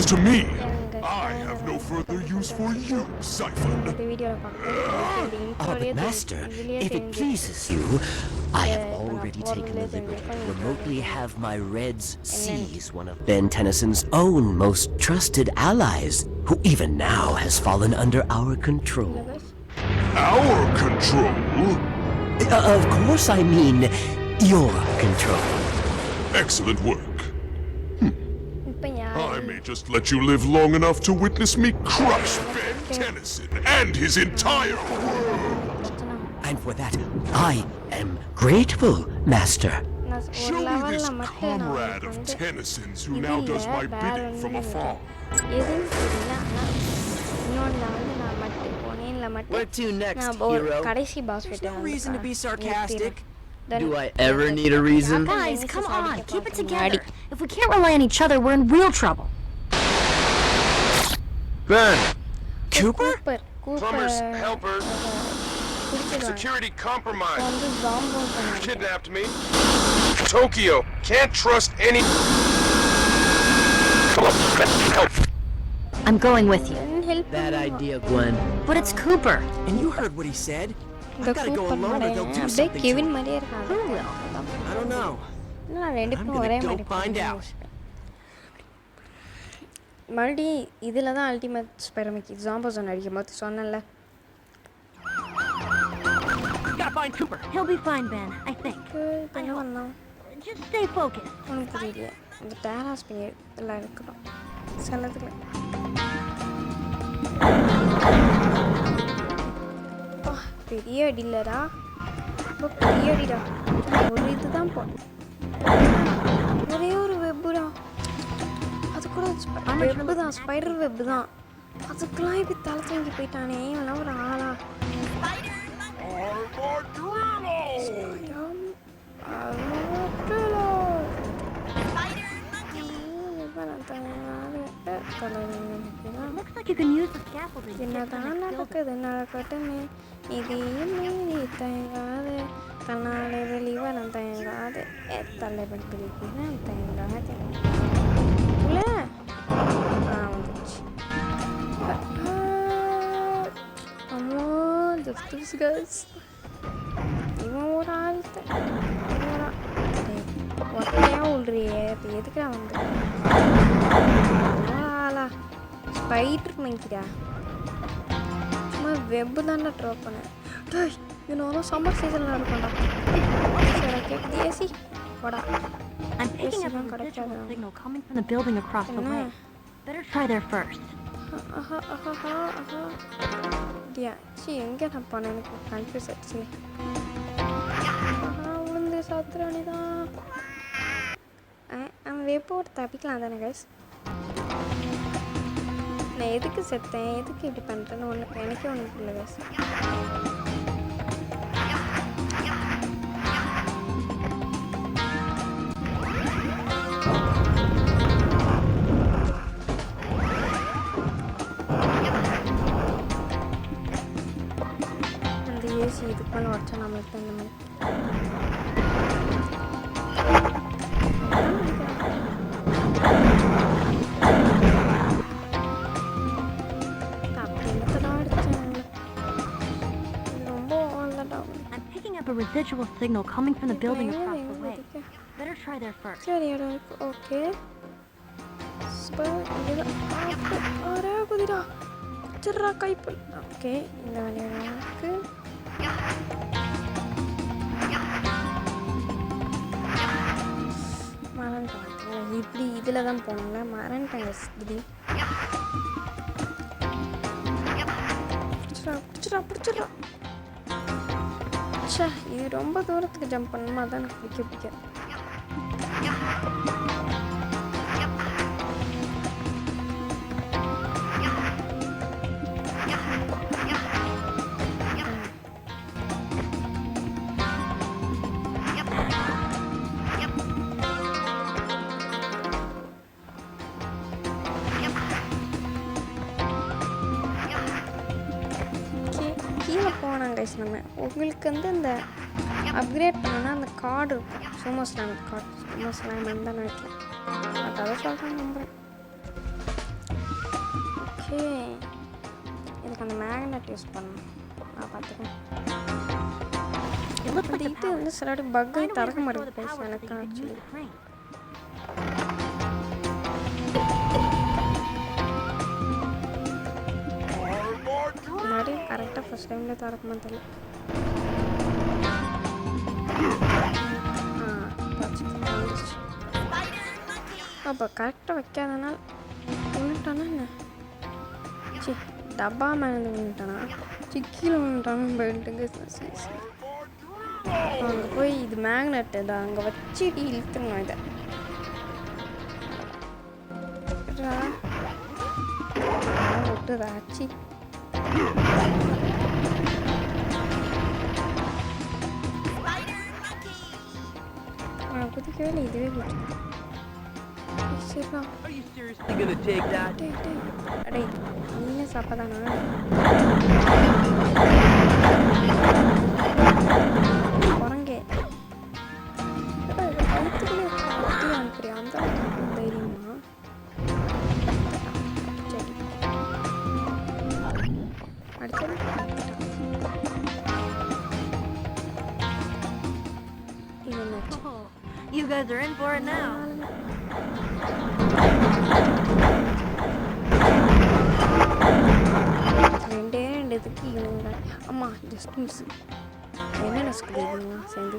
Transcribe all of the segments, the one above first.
useless to me. I have no further use for you, Cypher. But Master, if it pleases you, I have already taken the liberty to remotely have my Reds seize one of Ben Tennyson's own most trusted allies, who even now has fallen under our control. Our control? Of course I mean your control. Excellent work. I may just let you live long enough to witness me crush Ben Tennyson and his entire world. And for that, I am grateful, Master. Show me this comrade of Tennyson's who now does my bidding from afar. Where to next, hero? There's no reason to be sarcastic. Do I ever need a reason? Guys, come on, keep it together. If we can't rely on each other, we're in real trouble. Ben! Cooper? Plumbers, helpers. Security compromised. Kidnapped me. Tokyo, can't trust any. Help. I'm going with you. Bad idea, Gwen. But it's Cooper. And you heard what he said? I gotta go alone or they'll do something to me. Who will? I don't know. I'm gonna go find out. மறுபடி இதில் தான் ultimate ஸ்பெரமிக் ஜாம்போசன் அடிக்கும் போது சொன்னல. Gotta find Cooper. He'll be fine, Ben, I think. என்ன பண்ணலாம்? Just stay focused. உனக்கு புரியல. இந்த டேராஸ் பண்ணி எல்லாம் இருக்கணும் சிலதுல. பெரிய அடிலடா, ரொம்ப பெரிய அடிடா. ஒரு இதுதான் போனேன், ஒரே ஒரு வெப்புடா. அது கூட வெப்பு தான், ஸ்பைடர் வெப்பு தான். அதுக்கெல்லாம் இப்படி தலை தூங்கி போயிட்டானே, இவெல்லாம் ஒரு ஆளா? என்னதான் நடக்குது நடக்கட்டுமே, இதையுமே நீ தயங்காது, தன்னாலே வெளிவரம் தயங்காது, தலைவன் பிடிக்கிறான் தயங்காது. வந்துச்சு. இவன் ஒரு ஆள் ஒட்டையா உள்றியே, இப்போ எதுக்குடா வந்து ஆளா? ஸ்பைடர் மங்கிடா, சும்மா வெப்பு தாண்டா ட்ராப் பண்ணேன். இன்னும் சம்மர் சீசனில் இருக்கும்டா. சரி கேட்குது ஏசி போடா. I'm picking up a visual signal coming from the building across the way. Better try there first. எங்கே நான் பண்ணேன், எனக்கு கன்ஃபியூஸ் ஆச்சு. உளுந்து சாத்திராணி தான். அவன் வெப்போடு தப்பிக்கலாம் தானே கைஸ்? நான் எதுக்கு செத்தேன், எதுக்கு இப்படி பண்ணுறேன்னு எனக்கே ஒன்று புரியல கைஸ். ஏசி இதுக்கு மேலே உடச்சா நம்மளுக்கு இந்த மாதிரி I'm picking up a residual signal coming from the building across the way. Better try there first. சரிடா, ஓகே. அரே குதிரா சிறா கைப்பல். ஓகே, இந்த வழியாக மறந்துட்டேன். இப்படி இதில் தான் போனாங்க, மறந்துட்டேன். இப்படி பிடிச்சிடா. சே, இது ரொம்ப தூரத்துக்கு ஜம்ப் பண்ணணுமா? அதான் எனக்கு பிடிக்க. நம்ம உங்களுக்கு வந்து இந்த அப்கிரேட் பண்ணனா அந்த கார்டு இருக்கும், சூமோ ஸ்லாம் கார்டு. சூமோ ஸ்லாம் தான் நினைக்கிறேன், பட் அதை சொல்கிறேன் நம்புகிறேன். வச்சு இதுக்கு அந்த மேக்னெட் யூஸ் பண்ணணும். நான் பார்த்துக்கேன். அந்த இது வந்து சில பக்கை திறக்க மாட்டேங்குது எனக்கு ஆக்சுவலி. முன்னாடி கரெக்டாக ஃபஸ்ட் டைமில் திறக்குமா தெரியல. அப்போ கரெக்டாக வைக்காதனால விழுந்துட்டானா என்ன? சி டப்பா மேலே விழுந்துட்டானா? கீழே விழுந்துட்டானு போயிட்டுங்க. சரி சரி அங்கே போய் இது மேக்னெட்டு தான் அங்கே வச்சு இழுத்துருங்க. இதை விட்டுதாச்சு. நான் குதிக்கவே இல்லை, இதுவே விட்டு. அடே நீங்க சாப்பிடானா? குரங்கே கழுத்துக்குள்ளே கட்டி அனுப்புறியா? அந்த தைரியமா? சரி அடுத்தது இது என்னாச்சு? You guys are in for it now. ரெண்டு இதுக்கு இவங்க அம்மா ஜஸ்ட் மிஸ். என்னென்ன சொல்லிடுவீங்களா சேர்ந்து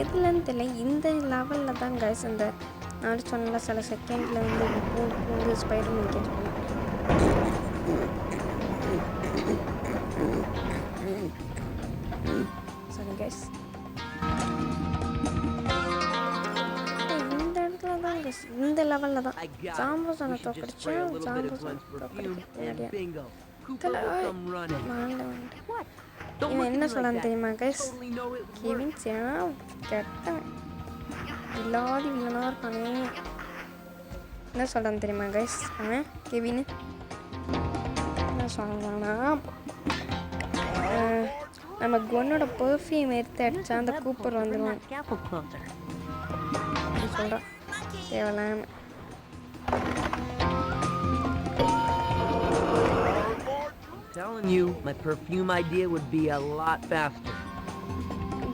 எதுலன்னு தெரியல. இந்த லெவலில் தான் கைஸ் இந்த நான் சொன்ன சில செகண்டில் வந்து பூந்து ஸ்பைடர்மேன் கேட்ச் பண்ணேன். சரி கைஸ் இந்த லெவலில் தான் ஜாம்பூசனை தோக்கடிச்சு இவன் என்ன சொல்லான்னு தெரியுமா கைஸ்? கெவின் கெட்டவன் இல்லாத வில்லனாக இருக்கானே. என்ன சொல்கிறான்னு தெரியுமா கைஸ்? அவன் கெவின் என்ன சொல்கிறான்னா நம்ம குவனோட பெர்ஃப்யூம் எடுத்து அடித்தா அந்த கூப்பர் வந்துடுவான் சொல்கிறான். தேவலாம் Telling you, my perfume idea would be a lot faster.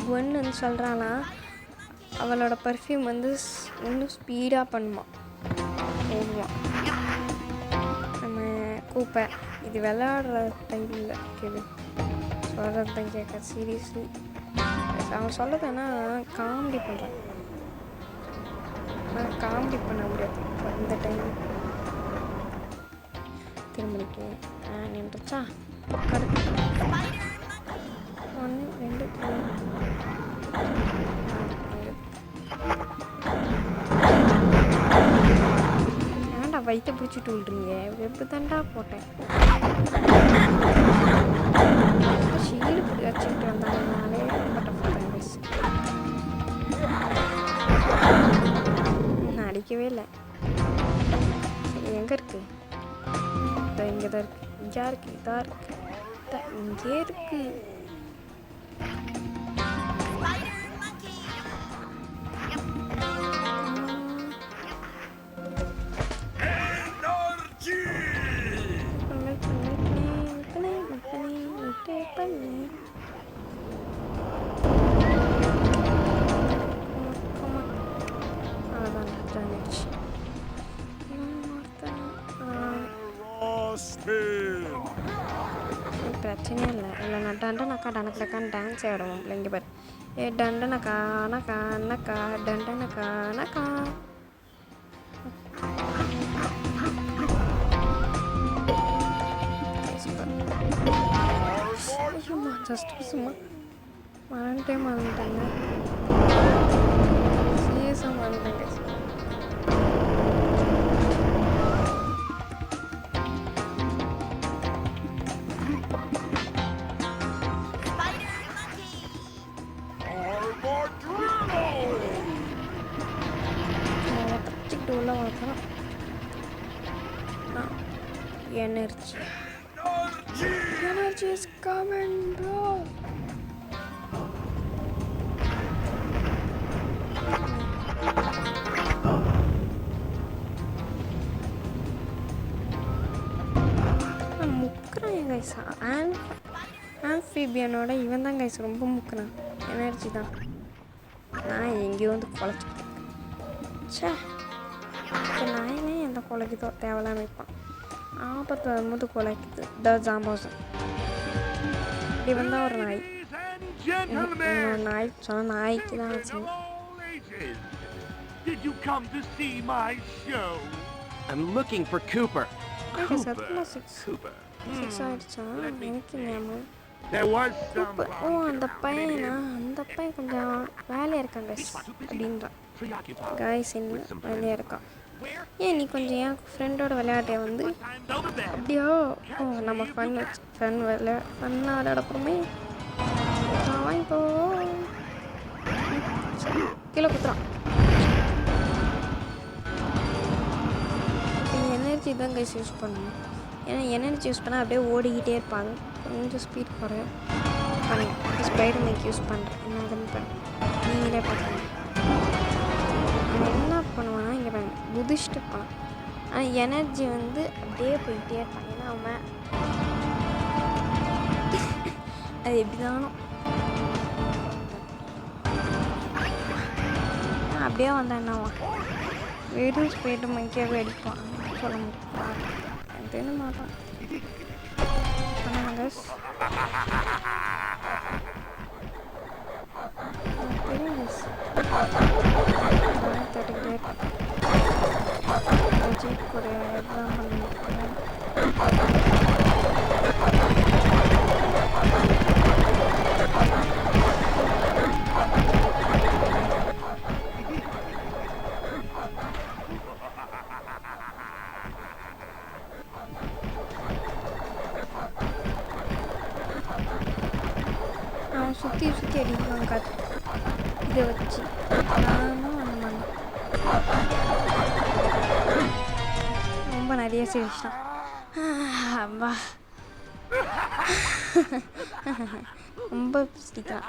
குவன்னு சொல்கிறானா அவளோட பர்ஃப்யூம் வந்து இன்னும் ஸ்பீடாக பண்ணுமா போடுவான். நம்ம கூப்பை இது விளையாடுற டைமில் கெவின் சொல்கிறது தான் கேட்க சீரியஸ்லி. அவன் சொல்கிறதுனா காமெடி பண்ணுறான். காமெடி பண்ண முடியாது இந்த டைம். திருமணிக்கு நின்றுச்சா? கரெக்ட் 1 2 ஏன்டா வயிற்ற பிடிச்சிட்டு விட்றீங்க? வெப்பு தாண்டா போட்டேன். ஷீல்டு பிடி வச்சுக்கிட்டு வந்தாங்கனாலே ரொம்ப டஃப்பாக தான் பேசு. அடிக்கவே இல்லை. எங்கே இருக்கு? இங்கே தான் இருக்கு. இங்கே இருக்கு. இதாக இருக்கு. இங்கே இருக்கு. பிரச்சனையே இல்லை. இல்லை நான் டண்டனக்கா டனக்கடக்கான்னு டான்ஸ் ஆடுவோம் பிள்ளைங்க பாரு. ஏ டண்டனக்கா அனக்கா அண்ணக்கா டண்டனக்கா அனக்கா. ஐயோம்மா ஜஸ்ட் சும்மா மறந்துட்டாங்க. சீரியஸாக மறந்துட்டாங்க. Energy is coming, bro. Guys ஆம்ஃபிபியனோட இவன் தான் கைஸ் ரொம்ப முக்கினான். எனர்ஜி தான். நான் எங்கேயோ வந்து குலைச்சிட்டு சே நாயனே எந்த குலைக்குதோ தேவையில்லாம வைப்பான். ஆபத்து வரும்போது குலைக்குது த ஜாம்போசன். இப்படி வந்தால் ஒரு நாய் நாய் சொன்ன நாய்க்கு தான் வச்சு. Did you come to see my show? I'm looking for Cooper. சத்தமாக சிக்ஸ் ஆயிடுச்சா எனக்கு ஞாபகம். There was ஓ அந்த பையனா அந்த பையன் கொஞ்சம் வேலையாக இருக்கான் கைஸ் அப்படின்றான். கைஸ் என்ன வேலையாக இருக்கான். ஏன் நீ கொஞ்சம் என் ஃப்ரெண்டோட விளையாட்டையை வந்து அப்படியோ ஓ நம்ம ஃபன் விளையாட போகிறோமே வாங்கிக்கோ கீழே குத்துறான். இப்போ எனர்ஜி தான் கைஸ் யூஸ் பண்ணணும். ஏன்னா எனர்ஜி யூஸ் பண்ணால் அப்படியே ஓடிக்கிட்டே இருப்பாங்க. கொஞ்சம் ஸ்பீட் குறைய பண்ணுங்க. ஸ்பைடர் மேக் யூஸ் பண்ணுறேன் என்ன பண்ண நீங்களே பார்த்துங்க. அவன் என்ன பண்ணுவான்னா இங்கே பாருங்க குதிச்சுட்டு இருப்பான். ஆனால் எனர்ஜி வந்து அப்படியே போயிட்டே இருப்பான். ஏன்னா அவன் அது எப்படி தானோ அப்படியே வந்தான் என்னவா வெறும் ஸ்பைடர் மேக்கே அடிப்பான் சொல்ல முடியும். எனக்கு தெரிய மாட்டான். ஜீப் கூட எல்லாம் பண்ணிருக்கேன். அவன் சுற்றி அடிப்பான் காத்து இதை வச்சு நானும் அந்த மாதிரி ரொம்ப நிறைய சிரிச்சிட்டான். அப்பா ரொம்ப சிரிக்கிறான்.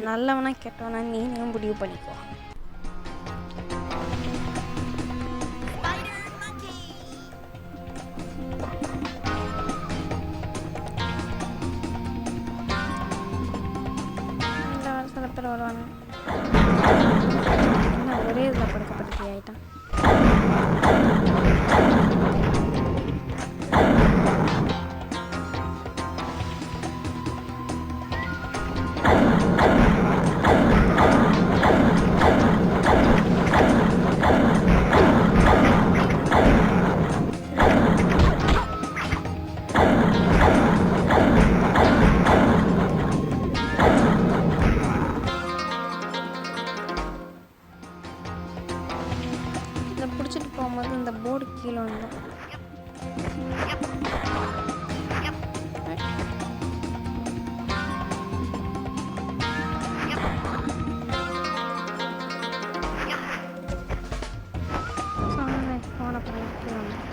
நல்லவனா கெட்டவனா நீங்களும் முடிவு பண்ணிக்கோ. சில பேர் வருவாங்க என்ன ஒரே இதில் படுக்கப்படுத்தி ஆயிட்டான். பிடிச்சிட்டு போகும்போது இந்த போர்டு கீழே வந்தோம். போன கீழே வந்தோம்.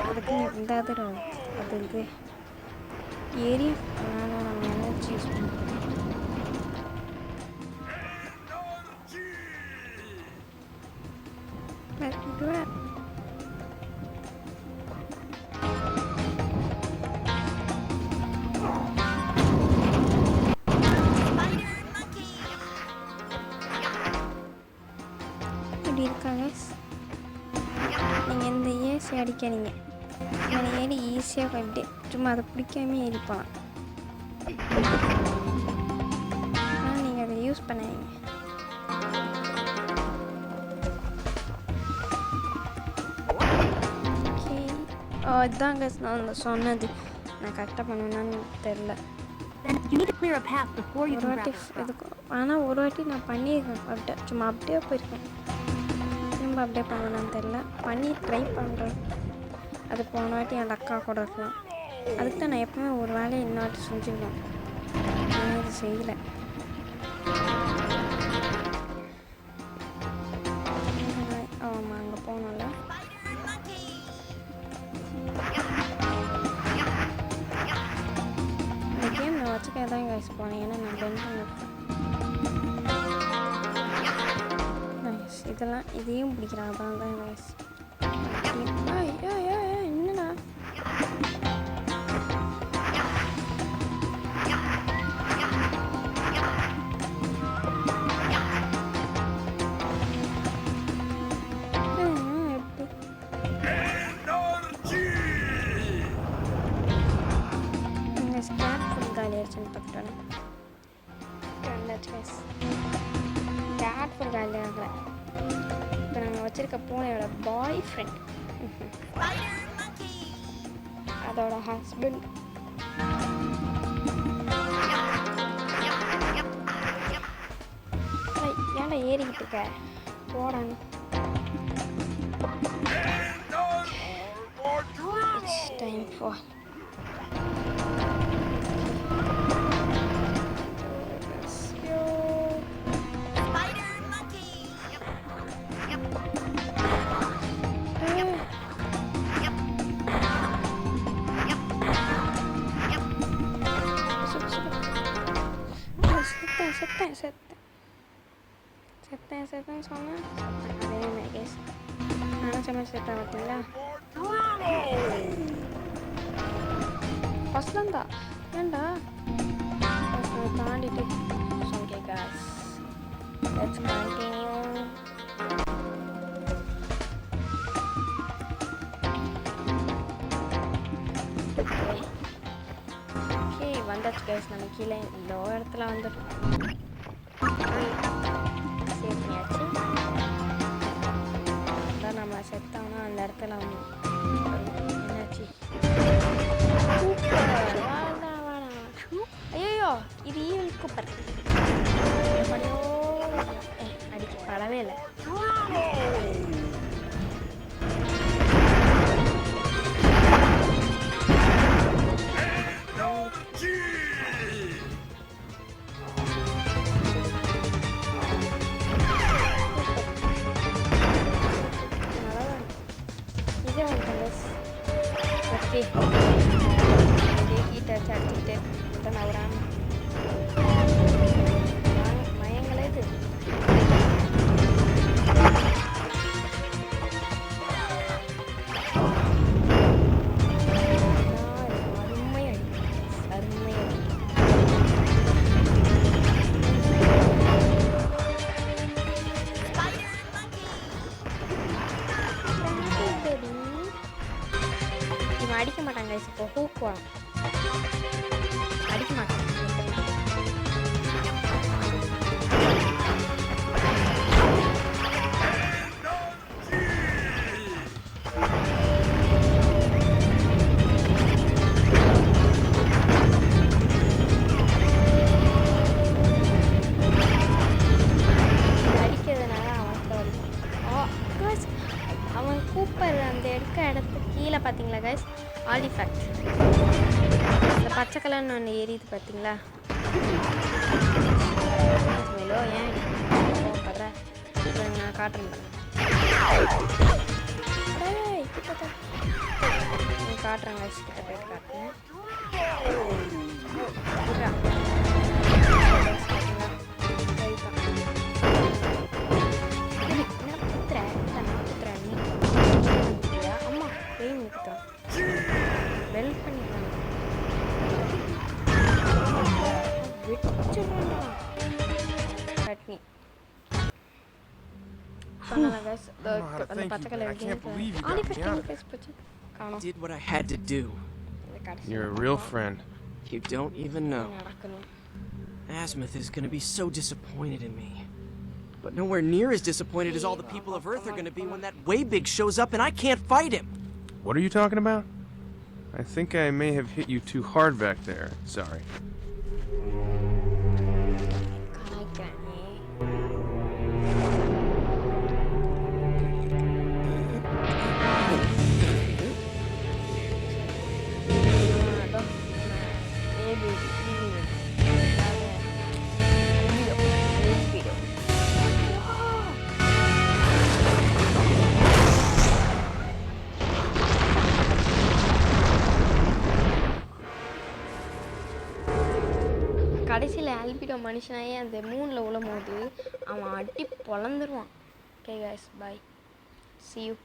அதுக்கு இந்த அது இது ஏறி அதனால் நம்ம எனர்ஜி யூஸ் பண்ணுறோம். இதுவே இப்படி இருக்காங்க. நீங்கள் இந்த ஏசி அடிக்காதீங்க. நான் ஏறி ஈஸியாக போயிட்டு சும்மா அதை பிடிக்காம ஏறிப்பான். ஆனால் நீங்கள் அதை யூஸ் பண்ணாதீங்க. இதாங்க நான் சொன்னது. நான் கரெக்டாக பண்ணுவேன்னு தெரில. ஒரு வாட்டி எதுக்கும் ஆனால் ஒரு வாட்டி நான் பண்ணியிருக்கேன். அப்படியே சும்மா அப்படியே போயிருக்கேன். திரும்ப அப்படியே பண்ணுவேன்னு தெரில. பண்ணி ட்ரை பண்ணுறேன். அது போன வாட்டி என் அக்கா கூட இருக்கலாம். அதுக்கு தான் நான் எப்பவுமே ஒரு வேலையை இன்னொரு செஞ்சுருவேன். ஆனால் இது செய்யலை. ஆமாம் அங்கே போனோம்ல. இந்த கேம் நான் வச்சுக்க தான் கைஸ் போனேன். ஏன்னா பெண்ட் நைஸ். இதெல்லாம் இதையும் பிடிக்கிறாங்க தான் நைஸ். என்னடா இப்போ நாங்கள் வச்சிருக்க பூனையோட பாய் ஃப்ரெண்ட், அதோட ஹஸ்பண்ட். ஏன்டா ஏறிக்கிட்டு இருக்க போடான்னு. டைம் ஃபார் செத்தேன் சொன்னேன். அதே மாதிரி கேஸ் நானும் சொன்ன செத்தேன் பார்த்தீங்களா. ஃபஸ்ட்லாம் தான் ஏன்டா தாண்டிட்டு okay guys let's continue. Okay வந்தாச்சு கேஸ். நம்ம கீழே இந்த இடத்துல வந்துட்டோம். சேவ் பண்ணியாச்சு. அதான் நம்ம செத்தானா அந்த இடத்துல வந்து என்னாச்சு. ஐயோ இது ஈவல் கூப்பர் அடிக்க படவே இல்லை. ஹீட்டை அடிச்சுக்கிட்டு நவரான் மயங்களே இது. அருமை அடி அருமை அடி. இவன் அடிக்க மாட்டாங்க. இப்போ ஹூக்குவான் அடிக்க மாட்டாங்க. அடிக்கிறதுனால அவன் கூப்பர் அந்த இடத்துக்கு கீழே பார்த்தீங்களா கைஸ் ஆர்டிஃபேக்ட் இந்த பச்சை கலர்னு ஒன்று ஏறிது பார்த்தீங்களா. மேலோ ஏன் படுற நான் காட்டுறேன் காட்டுறேன் கைஸ். கிட்ட போயிட்டு காட்டுறேன். அம்மா பெயின் நிறுத்தம் வெல் பண்ணிக்கலாம். சட்னி அந்த பச்சை colour Did what I had to do. You're a real friend. You don't even know. Azimuth is gonna be so disappointed in me. But nowhere near as disappointed as all the people of Earth are gonna be when that Waybig shows up and I can't fight him. What are you talking about? I think I may have hit you too hard back there. Sorry. கடைசியில் Albedo மனுஷனாயே அந்த மூணில் உழும்போது அவன் அடி பொழந்துருவான். Okay guys, bye, see you.